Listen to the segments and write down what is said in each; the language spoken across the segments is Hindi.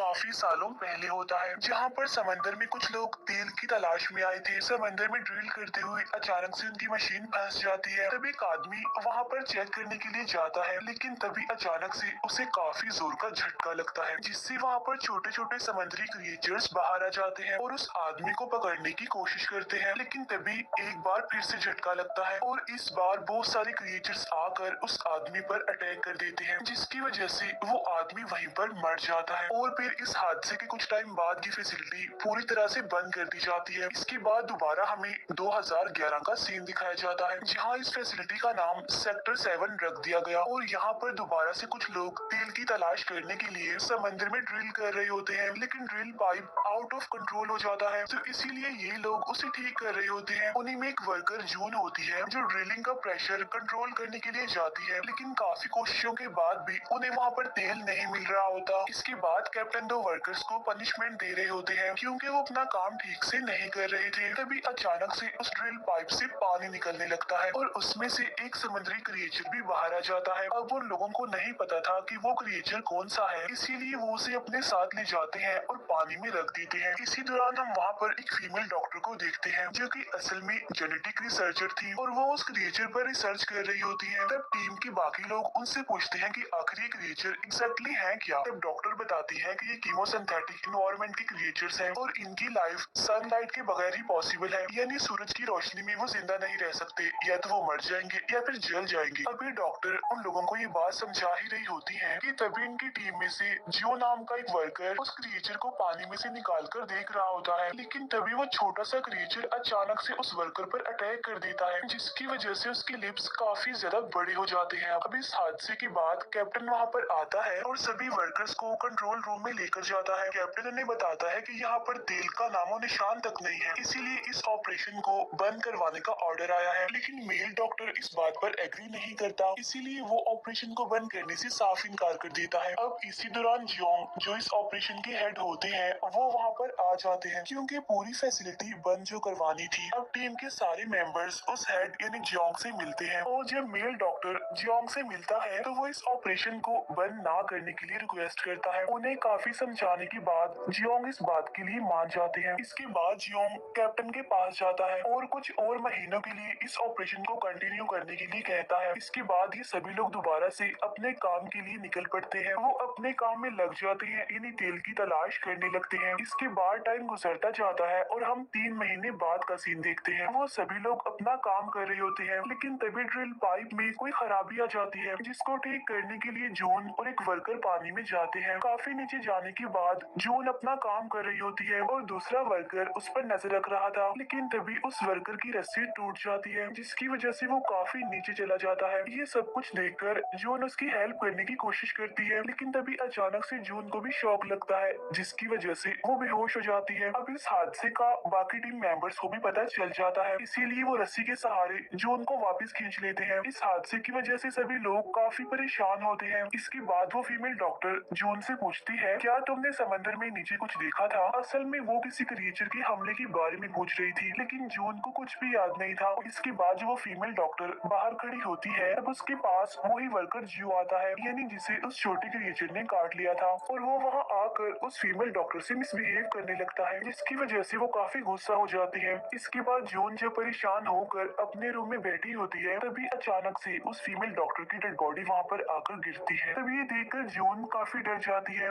काफी सालों पहले होता है, जहाँ पर समंदर में कुछ लोग तेल की तलाश में आए थे। समंदर में ड्रिल करते हुए अचानक से उनकी मशीन फंस जाती है। तब एक आदमी वहाँ पर चेक करने के लिए जाता है, लेकिन तभी अचानक से उसे काफी जोर का झटका लगता है, जिससे वहाँ पर छोटे छोटे समुद्री क्रिएचर्स बाहर आ जाते हैं और उस आदमी को पकड़ने की कोशिश करते हैं। लेकिन तभी एक बार फिर से झटका लगता है और इस बार बहुत सारे क्रिएचर्स आकर उस आदमी पर अटैक कर देते हैं, जिसकी वजह से वो आदमी वहीं पर मर जाता है। और फिर इस हादसे के कुछ टाइम बाद की फैसिलिटी पूरी तरह से बंद कर दी जाती है। इसके बाद दोबारा हमें 2011 का सीन दिखाया जाता है, जहाँ इस फैसिलिटी का नाम सेक्टर 7 रख दिया गया और यहाँ पर दोबारा से कुछ लोग तेल की तलाश करने के लिए समंदर में ड्रिल कर रहे होते हैं, लेकिन drill pipe out of control हो जाता है। तो इसीलिए ये लोग उसे ठीक कर रहे होते हैं। उन्हीं में एक वर्कर जून होती है, जो ड्रिलिंग का प्रेशर कंट्रोल करने के लिए जाती है, लेकिन काफी कोशिशों के बाद भी उन्हें वहाँ पर तेल नहीं मिल रहा होता। इसके बाद कैप्टन दो वर्कर्स को पनिशमेंट दे रहे होते हैं, क्योंकि वो अपना काम ठीक से नहीं कर रहे थे। तभी अचानक से उस ड्रिल पाइप से पानी निकलने लगता है और उसमें से एक समुद्री क्रिएचर भी बाहर आ जाता है। अब उन लोगों को नहीं पता था कि वो क्रिएचर कौन सा है, इसीलिए वो उसे अपने साथ ले जाते हैं और पानी में रख देते हैं। इसी दौरान हम वहाँ पर एक फीमेल डॉक्टर को देखते हैं, जो कि असल में जेनेटिक रिसर्चर थी और वो उस क्रिएचर पर रिसर्च कर रही होती है। तब टीम के बाकी लोग उनसे पूछते हैं कि आखिर ये क्रिएचर एग्जैक्टली है क्या। तब डॉक्टर बताती है कि ये कीमोसिंथेटिक एनवायरनमेंट के क्रिएचर्स हैं और इनकी लाइफ सनलाइट के बगैर ही पॉसिबल है, यानी सूरज की रोशनी में वो जिंदा नहीं रह सकते, या तो वो मर जाएंगे या फिर जल जाएंगे। अभी डॉक्टर उन लोगों को ये बात समझा ही रही होती है कि तभी इनकी टीम में से जियो नाम का एक वर्कर उस क्रिएचर को पानी में से निकाल कर देख रहा होता है, लेकिन तभी वो छोटा सा क्रिएचर अचानक से उस वर्कर पर अटैक कर देता है, जिसकी वजह से उसकी लिप्स काफी ज्यादा बड़े हो जाते हैं। अब इस हादसे के बाद कैप्टन वहाँ पर आता है और सभी वर्कर्स को कंट्रोल रूम में लेकर जाता है। कैप्टन उन्हें बताता है कि यहाँ पर तेल का नामो निशान तक नहीं है, इसीलिए इस ऑपरेशन को बंद करवाने का ऑर्डर आया है। लेकिन मेल डॉक्टर इस बात पर एग्री नहीं करता, इसीलिए वो ऑपरेशन को बंद करने से साफ इनकार कर देता है। अब इसी दौरान जियोंग, जो इस ऑपरेशन के हेड होते हैं, वो वहाँ पर आ जाते हैं, क्योंकि पूरी फैसिलिटी बंद जो करवानी थी। अब टीम के सारे मेंबर्स उस हेड यानी जियोंग से मिलते हैं और जब मेल डॉक्टर जियोंग से मिलता है तो वो इस ऑपरेशन को बंद ना करने के लिए रिक्वेस्ट करता है। उन्हें काफी समझाने के बाद जियोंग इस बात के लिए मान जाते हैं। इसके बाद जियोंग कैप्टन के पास जाता है और कुछ और महीनों के लिए इस ऑपरेशन को कंटिन्यू करने के लिए कहता है। इसके बाद ये सभी लोग दोबारा से अपने काम के लिए निकल पड़ते हैं। वो अपने काम में लग जाते हैं, यानी तेल की तलाश करने लगते हैं। इसके बाद टाइम गुजरता जाता है और हम 3 महीने बाद का सीन देखते हैं। वो सभी लोग अपना काम कर रहे होते हैं, लेकिन तभी ड्रिल पाइप में कोई खराबी आ जाती है, जिसको ठीक करने के लिए जून और एक वर्कर पानी में जाते हैं। काफी नीचे जाने के बाद जून अपना काम कर रही होती है और दूसरा वर्कर उस पर नजर रख रहा था, लेकिन तभी उस वर्कर की रस्सी टूट जाती है, जिसकी वजह से वो काफी नीचे चला जाता है। ये सब कुछ देखकर जून उसकी हेल्प करने की कोशिश करती है, लेकिन तभी अचानक से जून को भी शॉक लगता है, जिसकी वजह से वो बेहोश हो जाती है। अब इस हादसे का बाकी टीम मेंबर्स को भी पता चल जाता है, इसीलिए वो रस्सी के सहारे जून को वापस खींच लेते हैं। इस हादसे की वजह से सभी लोग काफी परेशान होते हैं। इसके बाद वो फीमेल डॉक्टर जून से पूछती है, क्या तुमने समंदर में नीचे कुछ देखा था? असल में वो किसी क्रिएचर के हमले के बारे में पूछ रही थी, लेकिन जून को कुछ भी याद नहीं था। इसके बाद जो वो फीमेल डॉक्टर बाहर खड़ी होती है, तब उसके पास वही वर्कर जियो आता है, यानी जिसे उस छोटे क्रिएचर ने काट लिया था, और वो वहाँ आकर उस फीमेल डॉक्टर से मिसबिहेव करने लगता है, जिसकी वजह से वो काफी गुस्सा हो जाती है। इसके बाद जून जब परेशान होकर अपने रूम में बैठी होती है, तभी अचानक से उस फीमेल डॉक्टर की डेड बॉडी वहाँ पर आकर गिरती है। तब ये देखकर जून काफी डर जाती है,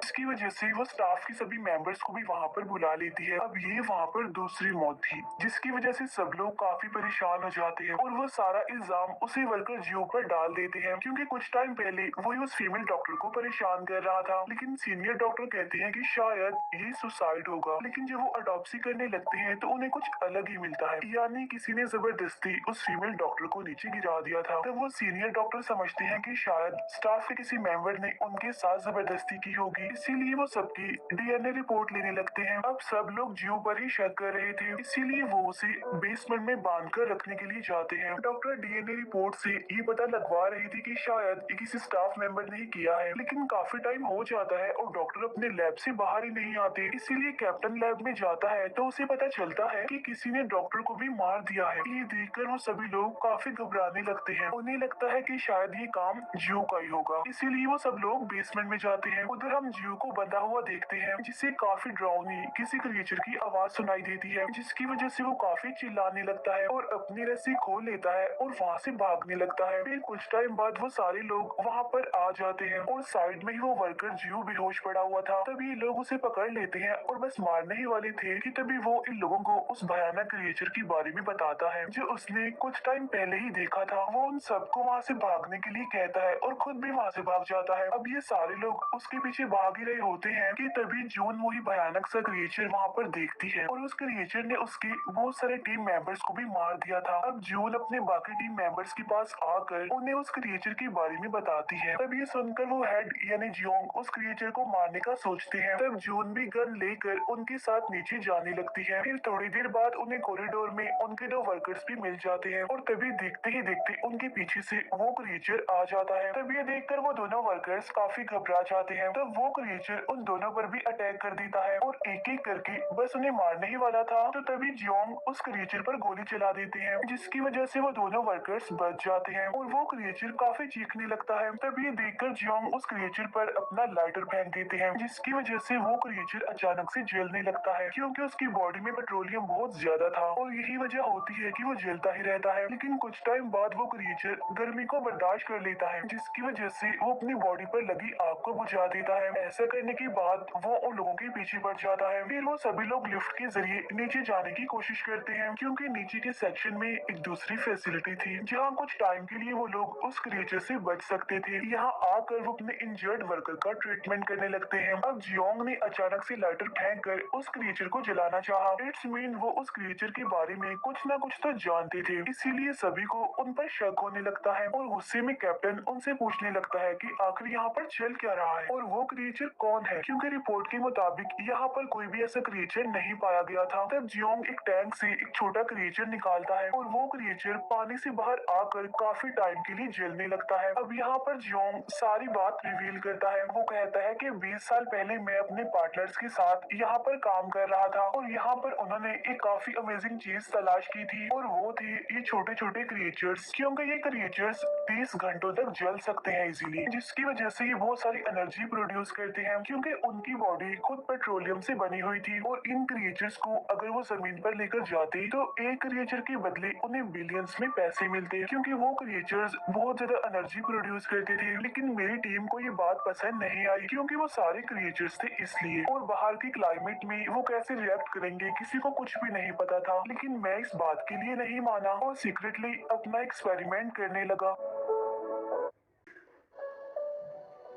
इसकी वजह से वो स्टाफ के सभी मेंबर्स को भी वहाँ पर बुला लेती है। अब ये वहाँ पर दूसरी मौत थी, जिसकी वजह से सब लोग काफी परेशान हो जाते हैं और वो सारा इल्जाम उसी वर्कर जियो पर डाल देते हैं, क्योंकि कुछ टाइम पहले वही उस फीमेल डॉक्टर को परेशान कर रहा था। लेकिन सीनियर डॉक्टर कहते हैं कि शायद ये सुसाइड होगा, लेकिन जब वो अडॉप्सी करने लगते हैं तो उन्हें कुछ अलग ही मिलता है, यानी किसी ने जबरदस्ती उस फीमेल डॉक्टर को नीचे गिरा दिया था। तब वो सीनियर डॉक्टर समझते हैं कि शायद स्टाफ के किसी मेंबर ने उनके साथ जबरदस्ती की होगी, इसीलिए वो सबकी डीएनए रिपोर्ट लेने लगते हैं। अब सब लोग जियो पर ही शक कर रहे थे, इसीलिए वो उसे बेसमेंट में बांध कर रखने के लिए जाते हैं। डॉक्टर डीएनए रिपोर्ट से ये पता लगवा रही थी कि शायद ये किसी स्टाफ मेंबर ने ही किया है, लेकिन काफी टाइम हो जाता है और डॉक्टर अपने लैब से बाहर ही नहीं आते। इसीलिए कैप्टन लैब में जाता है तो उसे पता चलता है कि किसी ने डॉक्टर को भी मार दिया है। ये देखकर वो सभी लोग काफी घबराने लगते हैं। उन्हें लगता है कि शायद ये काम जियो का ही होगा, इसीलिए वो सब लोग बेसमेंट में जाते हैं। उधर हम जियो को बंधा हुआ देखते हैं, जिसे काफी डरावनी किसी क्रिएचर की आवाज सुनाई देती है, जिसकी वजह से वो काफी चिल्लाने लगता है और अपनी रस्सी खोल लेता है और वहाँ से भागने लगता है। फिर कुछ टाइम बाद वो सारे लोग वहाँ पर आ जाते हैं और साइड में ही वो वर्कर जियो बेहोश पड़ा हुआ था। तभी लोग उसे पकड़ लेते हैं और बस मारने ही वाले थे कि तभी वो इन लोगों को उस भयानक क्रिएचर के बारे में बताता है जो उसने कुछ टाइम पहले ही देखा था। वो उन सबको वहाँ से भागने के लिए कहता है और खुद भी वहाँ से भाग जाता है। अब ये सारे लोग उसके पीछे भाग ही रहे होते हैं कि तभी जून वही भयानक सा क्रिएचर वहाँ पर देखती है और उस क्रिएचर ने उसके बहुत सारे टीम मेंबर्स को भी मार दिया था। अब जून अपने बाकी टीम मेंबर्स के पास आकर उन्हें उस क्रिएचर के बारे में बताती है। तब ये सुनकर वो हेड यानी जियोंग उस क्रिएचर को मारने का सोचते हैं। तब जून भी गन लेकर उनके साथ नीचे जाने लगती है। फिर थोड़ी देर बाद उन्हें कॉरिडोर में उनके दो वर्कर्स भी मिल जाते हैं और तभी देखते ही देखते उनके पीछे से वो क्रिएचर आ जाता है। तब ये देखकर वो दोनों वर्कर्स काफी घबरा जाते हैं। तब वो क्रिएचर उन दोनों पर भी अटैक कर देता है और एक एक करके बस उन्हें मारने ही वाला था। तो तभी जियोंग उस क्रिएचर पर गोली चला देते हैं, जिसकी वजह से वो दोनों वर्कर्स बच जाते हैं और वो क्रिएचर काफी चीखने लगता है। तब ये देखकर जियोंग उस क्रिएचर पर अपना लाइटर फेंक देते हैं, जिसकी वजह से वो क्रिएचर अचानक से जलने लगता है क्योंकि उसकी बॉडी में पेट्रोलियम बहुत ज्यादा था और यही वजह होती है कि वो जलता ही रहता है। लेकिन कुछ टाइम बाद वो क्रिएचर गर्मी को बर्दाश्त कर लेता है, जिसकी वजह से वो अपनी बॉडी पर लगी आग को बुझा देता है। ऐसा करने के बाद वो उन लोगों के पीछे बढ़ जाता है। फिर वो सभी लोग लिफ्ट के जरिए नीचे जाने की कोशिश करते हैं क्योंकि नीचे के सेक्शन में एक दूसरी फैसिलिटी थी जहाँ कुछ टाइम के लिए वो लोग उस क्रिएचर से बच सकते थे। यहाँ आकर वो अपने इंजर्ड वर्कर का ट्रीटमेंट करने लगते हैं। अब जियोंग ने अचानक से लाइटर फेंक कर उस क्रिएचर को जलाना चाहा। इट्स मीन वो उस क्रिएचर के बारे में कुछ न कुछ तो जानते थे, इसीलिए सभी को उन पर शक होने लगता है और गुस्से में कैप्टन उनसे पूछने लगता है कि आखिर यहाँ पर चल क्या रहा है और वो क्रिएचर कौन है, क्योंकि रिपोर्ट के मुताबिक यहाँ पर कोई भी ऐसा क्रिएचर नहीं पाया गया था। तब जियोंग एक टैंक से एक छोटा क्रिएचर निकालता है और वो क्रिएचर पानी से बाहर आकर काफी टाइम के लिए जलने लगता है। अब यहाँ पर जियोंग सारी बात रिवील करता है। वो कहता है कि 20 साल पहले मैं अपने पार्टनर्स के साथ यहाँ पर काम कर रहा था और यहाँ पर उन्होंने एक काफी अमेजिंग चीज तलाश की थी और वो थे ये छोटे छोटे क्रिएचर्स, क्योंकि ये क्रिएचर्स 30 घंटों तक जल सकते हैं इजीली, जिसकी वजह से ये बहुत सारी एनर्जी प्रोड्यूस करते हैं क्योंकि उनकी बॉडी खुद पेट्रोलियम से बनी हुई थी। और इन क्रिएचर्स को अगर वो जमीन पर लेकर जाते तो एक क्रिएचर के बदले उन्हें बिलियंस में पैसे मिलते, क्योंकि वो क्रिएचर्स बहुत ज्यादा एनर्जी प्रोड्यूस करते थे। लेकिन मेरी टीम को ये बात पसंद नहीं आई क्योंकि वो सारे क्रिएचर्स थे इसलिए, और बाहर की क्लाइमेट में वो कैसे रिएक्ट करेंगे किसी को कुछ भी नहीं पता था। लेकिन मैं इस बात के लिए नहीं माना और सीक्रेटली अपना एक्सपेरिमेंट करने लगा।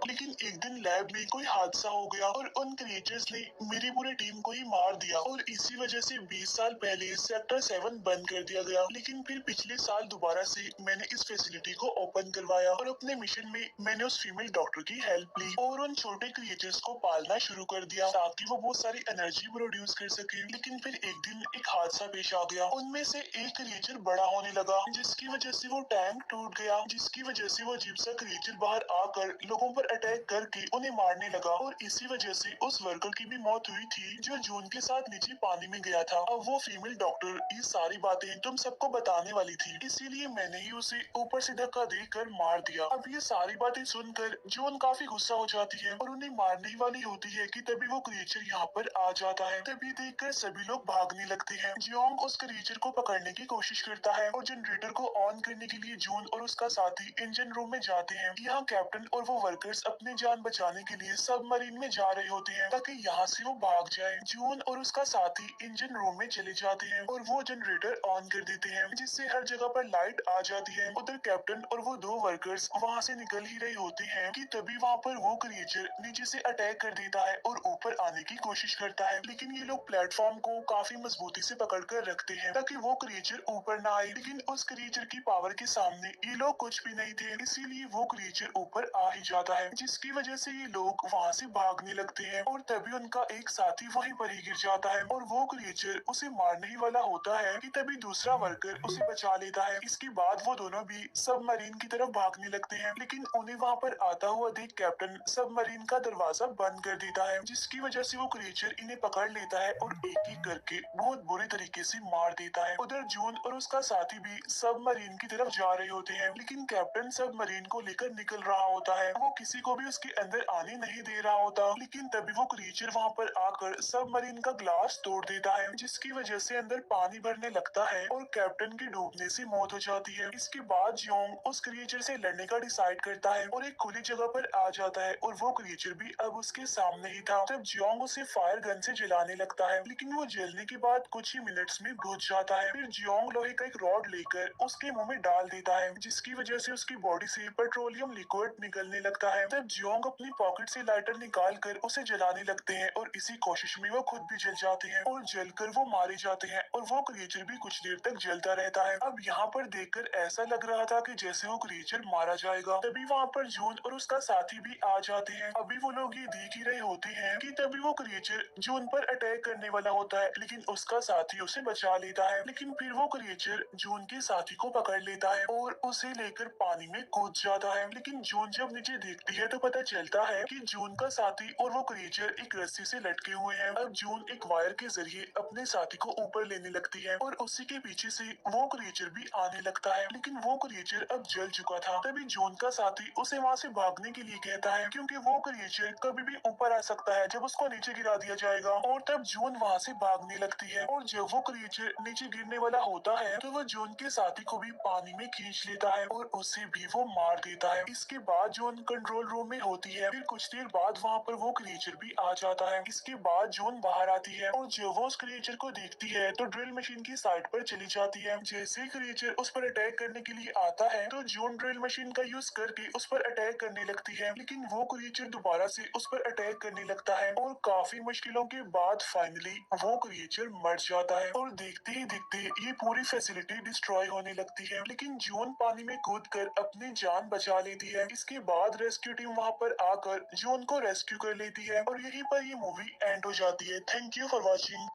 लेकिन एक दिन लैब में कोई हादसा हो गया और उन क्रिएचर्स ने मेरी पूरी टीम को ही मार दिया और इसी वजह से 20 साल पहले सेक्टर 7 बंद कर दिया गया। लेकिन फिर पिछले साल दोबारा से मैंने इस फैसिलिटी को ओपन करवाया और अपने मिशन में मैंने उस फीमेल डॉक्टर की हेल्प ली और उन छोटे क्रिएचर्स को पालना शुरू कर दिया ताकि वो बहुत सारी एनर्जी प्रोड्यूस कर सके। लेकिन फिर एक दिन एक हादसा पेश आ गया। उनमें से एक क्रिएचर बड़ा होने लगा, जिसकी वजह से वो टैंक टूट गया, जिसकी वजह से वो अजीब सा क्रिएचर बाहर आकर लोगों पर अटैक करके उन्हें मारने लगा और इसी वजह से उस वर्कर की भी मौत हुई थी जो जून के साथ नीचे पानी में गया था। अब वो फीमेल डॉक्टर ये सारी बातें तुम सबको बताने वाली थी, इसीलिए मैंने ही उसे ऊपर से धक्का देकर मार दिया। अब ये सारी बातें सुनकर जून काफी गुस्सा हो जाती है और उन्हें मारने ही वाली होती है कि तभी वो क्रिएचर यहाँ पर आ जाता है। तभी देखकर सभी लोग भागने लगते हैं। जियोंग उस क्रिएचर को पकड़ने की कोशिश करता है और जनरेटर को ऑन करने के लिए जून और उसका साथी इंजन रूम में जाते हैं। यहाँ कैप्टन और वो वर्कर्स अपनी जान बचाने के लिए सबमरीन में जा रहे होते हैं ताकि यहाँ से वो भाग जाए। जून और उसका साथी इंजन रूम में चले जाते हैं और वो जनरेटर ऑन कर देते हैं, जिससे हर जगह पर लाइट आ जाती है। उधर कैप्टन और वो दो वर्कर्स वहाँ से निकल ही रहे होते हैं कि तभी वहाँ पर वो क्रिएचर नीचे से अटैक कर देता है और ऊपर आने की कोशिश करता है। लेकिन ये लोग प्लेटफॉर्म को काफी मजबूती से पकड़ कर रखते हैं ताकि वो क्रिएचर ऊपर ना आए। लेकिन उस क्रिएचर की पावर के सामने ये लोग कुछ भी नहीं थे, इसीलिए वो क्रिएचर ऊपर आ ही जाता है, जिसकी वजह से ये लोग वहाँ से भागने लगते हैं और तभी उनका एक साथी वहीं पर ही गिर जाता है और वो क्रिएचर उसे मारने ही वाला होता है कि तभी दूसरा वर्कर उसे बचा लेता है। इसके बाद वो दोनों भी सबमरीन की तरफ भागने लगते हैं, लेकिन उन्हें वहाँ पर आता हुआ देख कैप्टन सबमरीन का दरवाजा बंद कर देता है, जिसकी वजह से वो क्रिएचर इन्हें पकड़ लेता है और एक एक करके बहुत बुरे तरीके से मार देता है। उधर जून और उसका साथी भी सबमरीन की तरफ जा रहे होते हैं, लेकिन कैप्टन सबमरीन को लेकर निकल रहा होता है। वो किसी को भी उसके अंदर आने नहीं दे रहा होता, लेकिन तभी वो क्रिएचर वहाँ पर आकर सबमरीन का ग्लास तोड़ देता है, जिसकी वजह से अंदर पानी भरने लगता है और कैप्टन की डूबने से मौत हो जाती है। इसके बाद जोंग उस क्रिएचर से लड़ने का डिसाइड करता है और एक खुली जगह पर आ जाता है और वो क्रिएचर भी अब उसके सामने ही था। तब जोंग उसे फायर गन से जलाने लगता है, लेकिन वो जलने के बाद कुछ ही मिनट्स में बुझ जाता है। फिर जोंग लोहे का एक रॉड लेकर उसके मुंह में डाल देता है, जिसकी वजह से उसकी बॉडी से पेट्रोलियम लिक्विड निकलने लगता है। तब जोंग अपनी पॉकेट से लाइटर निकाल कर उसे जलाने लगते हैं और इसी कोशिश में वो खुद भी जल जाते हैं और जलकर वो मारे जाते हैं और वो क्रिएचर भी कुछ देर तक जलता रहता है। अब यहाँ पर देखकर ऐसा लग रहा था कि जैसे वो क्रिएचर मारा जाएगा। तभी वहाँ पर जून और उसका साथी भी आ जाते हैं। अभी वो लोग ये देख ही रहे होते हैं कि तभी वो क्रिएचर जून पर अटैक करने वाला होता है, लेकिन उसका साथी उसे बचा लेता है। लेकिन फिर वो क्रिएचर जून के साथी को पकड़ लेता है और उसे लेकर पानी में कूद जाता है। लेकिन जून जब नीचे देखती है तो पता चलता है कि जून का साथी और वो क्रिएचर एक रस्सी से लटके हुए हैं। अब जून एक वायर के जरिए अपने साथी को ऊपर लेने लगती है और उसी के पीछे से वो क्रिएचर भी आने लगता है, लेकिन वो क्रिएचर अब जल चुका था। तभी जून का साथी उसे वहाँ से भागने के लिए कहता है, क्योंकि वो क्रिएचर कभी भी ऊपर आ सकता है जब उसको नीचे गिरा दिया जाएगा। और तब जून वहाँ से भागने लगती है और जब वो क्रिएचर नीचे गिरने वाला होता है तो वो जून के साथी को भी पानी में खींच लेता है और उसे भी वो मार देता है। इसके बाद जून कंट्रोल रूम में होती है। फिर कुछ देर बाद वहाँ पर वो क्रिएचर भी आ जाता है। इसके बाद जून बाहर आती है और जब वो उस क्रिएचर को देखती है तो ड्रिल मशीन की साइड पर चली जाती है। जैसे ही क्रिएचर उस पर अटैक करने के लिए आता है तो जून ड्रिल मशीन का यूज करके उस पर अटैक करने लगती है, लेकिन वो क्रिएचर दोबारा से उस पर अटैक करने लगता है और काफी मुश्किलों के बाद फाइनली वो क्रिएचर मर जाता है और देखते ही देखते ये पूरी फैसिलिटी डिस्ट्रॉय होने लगती है। लेकिन जून पानी में कूदकर अपनी जान बचा लेती है। इसके बाद रेस्क्यू टीम वहाँ पर आकर जून को रेस्क्यू कर लेती है और यहीं पर ये मूवी एंड हो जाती है। Thank you for watching.